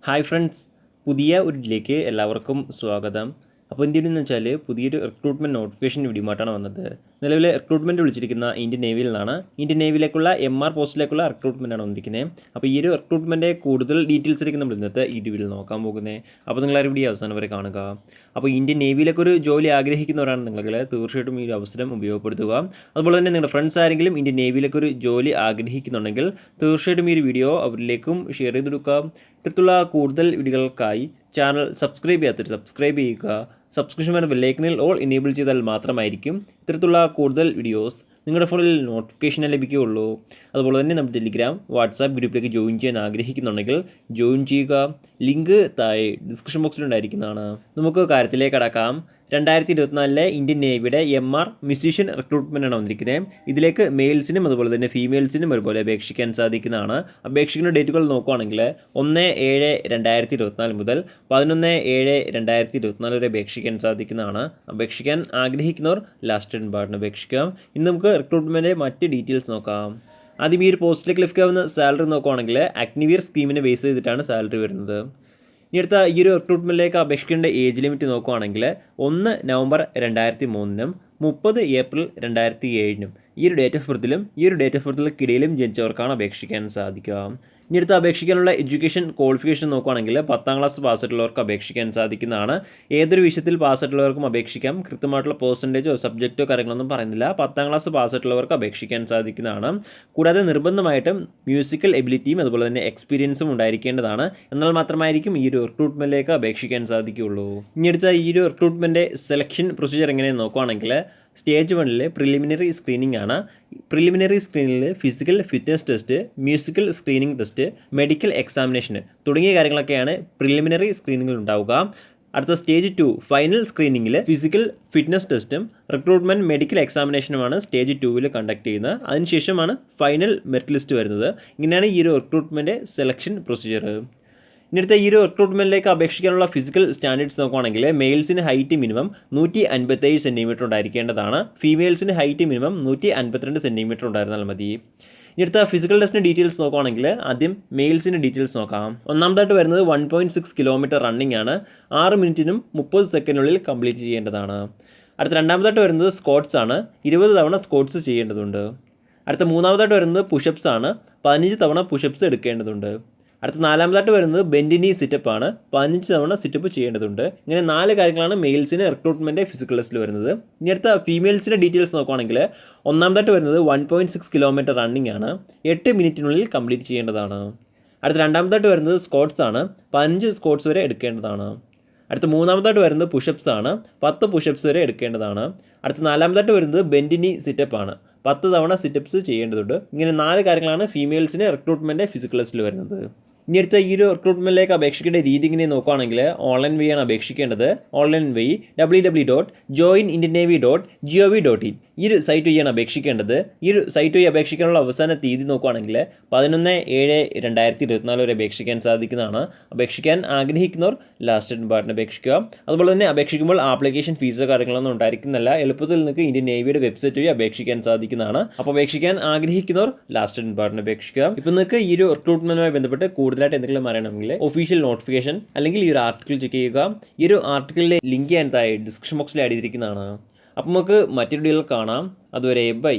Hi friends, പുതിയ ഒരു ഇതിലേക്ക് എല്ലാവർക്കും സ്വാഗതം. അപ്പോൾ എന്തെന്ന് വെച്ചാൽ പുതിയൊരു റിക്രൂട്ട്മെൻറ്റ് നോട്ടിഫിക്കേഷൻ വീഡിയോമായിട്ടാണ് വന്നത്. നിലവിലെ റിക്രൂട്ട്മെൻറ്റ് വിളിച്ചിരിക്കുന്ന ഇന്ത്യൻ നേവിയിൽ നിന്നാണ്. ഇന്ത്യൻ നേവിയിലേക്കുള്ള MR പോസ്റ്റിലേക്കുള്ള റിക്രൂട്ട്മെൻറ്റാണ് വന്നിരിക്കുന്നത്. അപ്പോൾ ഈ ഒരു റിക്രൂട്ട്മെൻറ്റ് കൂടുതൽ ഡീറ്റെയിൽസിലേക്ക് നമ്മൾ ഇന്നത്തെ ഈ വീഡിയോയിൽ നോക്കാൻ പോകുന്നത്. അപ്പോൾ നിങ്ങൾ ആ വീഡിയോ അവസാനം വരെ കാണുക. അപ്പോൾ ഇന്ത്യൻ നേവിയിലേക്കൊരു ജോലി ആഗ്രഹിക്കുന്നവരാണ് നിങ്ങൾ തീർച്ചയായിട്ടും ഈ ഒരു അവസരം ഉപയോഗപ്പെടുത്തുക. അതുപോലെ തന്നെ നിങ്ങളുടെ ഫ്രണ്ട്സ് ആരെങ്കിലും ഇന്ത്യൻ നേവിയിലേക്കൊരു ജോലി ആഗ്രഹിക്കുന്നുണ്ടെങ്കിൽ തീർച്ചയായിട്ടും ഈ ഒരു വീഡിയോ അവരിലേക്കും ഷെയർ ചെയ്ത് കൊടുക്കുക. ഇത്തരത്തിലുള്ള കൂടുതൽ വീഡിയോകൾക്കായി ചാനൽ സബ്സ്ക്രൈബ് ചെയ്യാത്തവർ സബ്സ്ക്രൈബ് ചെയ്യുക. സബ്സ്ക്രിപ്ഷൻ വരുന്ന ബെല്ലൈക്കനിൽ ഓൾ എനേബിൾ ചെയ്താൽ മാത്രമായിരിക്കും ഇത്തരത്തിലുള്ള കൂടുതൽ വീഡിയോസ് നിങ്ങളുടെ ഫോണിൽ നോട്ടിഫിക്കേഷൻ ലഭിക്കുകയുള്ളൂ. അതുപോലെ തന്നെ നമ്മുടെ ടെലിഗ്രാം വാട്സാപ്പ് ഗ്രൂപ്പിലേക്ക് ജോയിൻ ചെയ്യാൻ ആഗ്രഹിക്കുന്നുണ്ടെങ്കിൽ ജോയിൻ ചെയ്യുക. ലിങ്ക് താഴെ ഡിസ്ക്രിപ്ഷൻ ബോക്സിലുണ്ടായിരിക്കുന്നതാണ്. നമുക്ക് കാര്യത്തിലേക്ക് കടക്കാം. 2024 ഇന്ത്യൻ നേവിയുടെ MR മ്യൂസീഷ്യൻ റിക്രൂട്ട്മെൻറ്റാണ് വന്നിരിക്കുന്നത്. ഇതിലേക്ക് മെയിൽസിനും അതുപോലെ തന്നെ ഫീമെയിൽസിനും ഒരുപോലെ അപേക്ഷിക്കാൻ സാധിക്കുന്നതാണ്. അപേക്ഷിക്കുന്ന ഡേറ്റുകൾ നോക്കുകയാണെങ്കിൽ 1/7/2024 മുതൽ 11/7/2024 വരെ അപേക്ഷിക്കാൻ സാധിക്കുന്നതാണ്. അപേക്ഷിക്കാൻ ആഗ്രഹിക്കുന്നവർ ലാസ്റ്റ് ഡേറ്റിന് അപേക്ഷിക്കാം. ഇന്ന് നമുക്ക് റിക്രൂട്ട്മെൻറ്റ് മറ്റ് ഡീറ്റെയിൽസ് നോക്കാം. ആദ്യം ഈ ഒരു പോസ്റ്റിലേക്ക് ലഭിക്കാവുന്ന സാലറി നോക്കുകയാണെങ്കിൽ അഗ്നിവീർ സ്കീമിനെ ബേസ് ചെയ്തിട്ടാണ് സാലറി വരുന്നത്. ഇനി അടുത്ത ഈ ഒരു റിക്രൂട്ട്മെൻറ്റിലേക്ക് അപേക്ഷിക്കേണ്ട ഏജ് ലിമിറ്റ് നോക്കുകയാണെങ്കിൽ 1 നവംബർ 2003 30 ഏപ്രിൽ 2007 ഈ ഒരു ഡേറ്റ് ഓഫ് ബർത്തിലും ഈ ഒരു ഡേറ്റ് ഓഫ് ബർത്തിലേക്കിടയിലും ജനിച്ചവർക്കാണ് അപേക്ഷിക്കാൻ സാധിക്കുക. ഇനി അടുത്ത് അപേക്ഷിക്കാനുള്ള എഡ്യൂക്കേഷൻ ക്വാളിഫിക്കേഷൻ നോക്കുകയാണെങ്കിൽ 10ാം ക്ലാസ് പാസ്സായിട്ടുള്ളവർക്ക് അപേക്ഷിക്കാൻ സാധിക്കുന്നതാണ്. ഏതൊരു വിഷയത്തിൽ പാസ്സായിട്ടുള്ളവർക്കും അപേക്ഷിക്കാം. കൃത്യമായിട്ടുള്ള പെർസെൻറ്റേജോ സബ്ജക്റ്റോ കാര്യങ്ങളൊന്നും പറയുന്നില്ല. 10ാം ക്ലാസ് പാസ്സായിട്ടുള്ളവർക്ക് അപേക്ഷിക്കാൻ സാധിക്കുന്നതാണ്. കൂടാതെ നിർബന്ധമായിട്ടും മ്യൂസിക്കൽ എബിലിറ്റിയും അതുപോലെ തന്നെ എക്സ്പീരിയൻസും ഉണ്ടായിരിക്കേണ്ടതാണ്. എന്നാൽ മാത്രമായിരിക്കും ഈ ഒരു റിക്രൂട്ട്മെൻറ്റിലേക്ക് അപേക്ഷിക്കാൻ സാധിക്കുകയുള്ളൂ. ഇനി അടുത്ത ഈ ഒരു റിക്രൂട്ട്മെൻറ്റ് സെലക്ഷൻ പ്രൊസീജിയർ എങ്ങനെയെന്ന് നോക്കുകയാണെങ്കിൽ സ്റ്റേജ് 1 പ്രിലിമിനറി സ്ക്രീനിംഗ് ആണ്. പ്രിലിമിനറി സ്ക്രീനിങ്ങിൽ physical fitness test, musical screening test, medical examination തുടങ്ങിയ കാര്യങ്ങളൊക്കെയാണ് പ്രിലിമിനറി സ്ക്രീനിങ്ങിൽ ഉണ്ടാവുക. അടുത്ത സ്റ്റേജ് 2 ഫൈനൽ സ്ക്രീനിങ്ങിൽ ഫിസിക്കൽ ഫിറ്റ്നസ് ടെസ്റ്റും റിക്രൂട്ട്മെൻറ്റ് മെഡിക്കൽ എക്സാമിനേഷനുമാണ് സ്റ്റേജ് 2 കണ്ടക്ട് ചെയ്യുന്നത്. അതിനുശേഷമാണ് ഫൈനൽ മെറിറ്റ് ലിസ്റ്റ് വരുന്നത്. ഇങ്ങനെയാണ് ഈ ഒരു റിക്രൂട്ട്മെൻറ്റ് സെലക്ഷൻ പ്രൊസീജിയർ. ഇനിയടുത്ത ഈ ഒരു റിക്രൂട്ട്മെൻറ്റിലേക്ക് അപേക്ഷിക്കാനുള്ള ഫിസിക്കൽ സ്റ്റാൻഡേർഡ്സ് നോക്കുകയാണെങ്കിൽ മെയിൽസിന് ഹൈറ്റ് മിനിമം 157 സെൻറ്റിമീറ്റർ ഉണ്ടായിരിക്കേണ്ടതാണ്. ഫീമെയിൽസിന് ഹൈറ്റ് മിനിമം 152 സെൻറ്റിമീറ്റർ ഉണ്ടായിരുന്നാൽ മതി. ഇനിയടുത്ത ഫിസിക്കൽ ടെസ്റ്റിൻ്റെ ഡീറ്റെയിൽസ് നോക്കുകയാണെങ്കിൽ ആദ്യം മെയിൽസിൻ്റെ ഡീറ്റെയിൽസ് നോക്കാം. ഒന്നാമതായിട്ട് വരുന്നത് 1.6 കിലോമീറ്റർ റണ്ണിംഗ് ആണ്. 6 മിനിറ്റിനും 30 സെക്കൻഡിനുള്ളിൽ കംപ്ലീറ്റ് ചെയ്യേണ്ടതാണ്. അടുത്ത രണ്ടാമതായിട്ട് വരുന്നത് സ്ക്വാട്സ് ആണ്. 20 തവണ സ്ക്വാട്സ് ചെയ്യേണ്ടതുണ്ട്. അടുത്ത മൂന്നാമതായിട്ട് വരുന്നത് പുഷപ്സ് ആണ്. 15 തവണ പുഷപ്സ് എടുക്കേണ്ടതുണ്ട്. അടുത്ത നാലാമതായിട്ട് വരുന്നത് ബെൻഡിനി സിറ്റപ്പ് ആണ്. 15 തവണ സിറ്റപ്പ് ചെയ്യേണ്ടതുണ്ട്. ഇങ്ങനെ 4 കാര്യങ്ങളാണ് മെയിൽസിന് റിക്രൂട്ട്മെൻറ്റ് ഫിസിക്കൽ ടെസ്റ്റിൽ വരുന്നത്. ഇനി അടുത്ത ഫീമെയിൽസിൻ്റെ ഡീറ്റെയിൽസ് നോക്കുകയാണെങ്കിൽ ഒന്നാമതായിട്ട് വരുന്നത് 1.6 കിലോമീറ്റർ റണ്ണിംഗ് ആണ്. 8 മിനിറ്റിനുള്ളിൽ കംപ്ലീറ്റ് ചെയ്യേണ്ടതാണ്. അടുത്ത രണ്ടാമതായിട്ട് വരുന്നത് സ്ക്വാട്സ് ആണ്. 15 സ്ക്വാട്സ് വരെ എടുക്കേണ്ടതാണ്. അടുത്ത മൂന്നാമതായിട്ട് വരുന്നത് പുഷപ്സ് ആണ്. 10 പുഷപ്സ് വരെ എടുക്കേണ്ടതാണ്. അടുത്ത നാലാമതായിട്ട് വരുന്നത് ബെൻഡിനി സിറ്റപ്പ് ആണ്. 10 തവണ സിറ്റപ്സ് ചെയ്യേണ്ടതുണ്ട്. ഇങ്ങനെ 4 കാര്യങ്ങളാണ് ഫീമെയിൽസിന് റിക്രൂട്ട്മെൻറ്റ് ഫിസിക്കൽ ടെസ്റ്റിൽ വരുന്നത്. ഇനി അടുത്ത ഈ ഒരു റിക്രൂട്ട്മെൻറ്റിലേക്ക് അപേക്ഷിക്കേണ്ട രീതി ഇങ്ങനെ നോക്കുകയാണെങ്കിൽ ഓൺലൈൻ വഴിയാണ് അപേക്ഷിക്കേണ്ടത്. ഓൺലൈൻ വഴി www.joinindiannavy.gov.in ഈ ഒരു സൈറ്റ് വഴിയാണ് അപേക്ഷിക്കേണ്ടത്. ഈ ഒരു സൈറ്റ് വഴി അപേക്ഷിക്കാനുള്ള അവസാന തീയതി നോക്കുകയാണെങ്കിൽ 11/7/2024 വരെ അപേക്ഷിക്കാൻ സാധിക്കുന്നതാണ്. അപേക്ഷിക്കാൻ ആഗ്രഹിക്കുന്നവർ ലാസ്റ്റ് ഡേറ്റിന് അപേക്ഷിക്കുക. അതുപോലെ തന്നെ അപേക്ഷിക്കുമ്പോൾ ആപ്ലിക്കേഷൻ ഫീസോ കാര്യങ്ങളൊന്നും ഉണ്ടായിരിക്കുന്നില്ല. എളുപ്പത്തിൽ നിങ്ങൾക്ക് ഇന്ത്യൻ നേവിയുടെ വെബ്സൈറ്റ് വഴി അപേക്ഷിക്കാൻ സാധിക്കുന്നതാണ്. അപ്പോൾ അപേക്ഷിക്കാൻ ആഗ്രഹിക്കുന്നവർ ലാസ്റ്റ് ഡേറ്റിന് അപേക്ഷിക്കുക. ഇപ്പോൾ നിങ്ങൾക്ക് ഈ ഒരു റിക്രൂട്ട്മെൻറ്റുമായി ബന്ധപ്പെട്ട് കൂടുതലായിട്ട് എന്തെങ്കിലും അറിയണമെങ്കിൽ ഒഫീഷ്യൽ നോട്ടിഫിക്കേഷൻ അല്ലെങ്കിൽ ഈ ഒരു ആർട്ടിക്കിൾ ചെക്ക് ചെയ്യുക. ഈ ഒരു ആർട്ടിക്കിളിലെ ലിങ്ക് ഞാൻ താഴെ ഡിസ്ക്രിപ്ഷൻ ബോക്സിൽ ആഡ് ചെയ്തിരിക്കുന്നതാണ്. അപ്പോൾ നമുക്ക് മറ്റൊരു വീഡിയോയിൽ കാണാം. അതുവരെ ബൈ.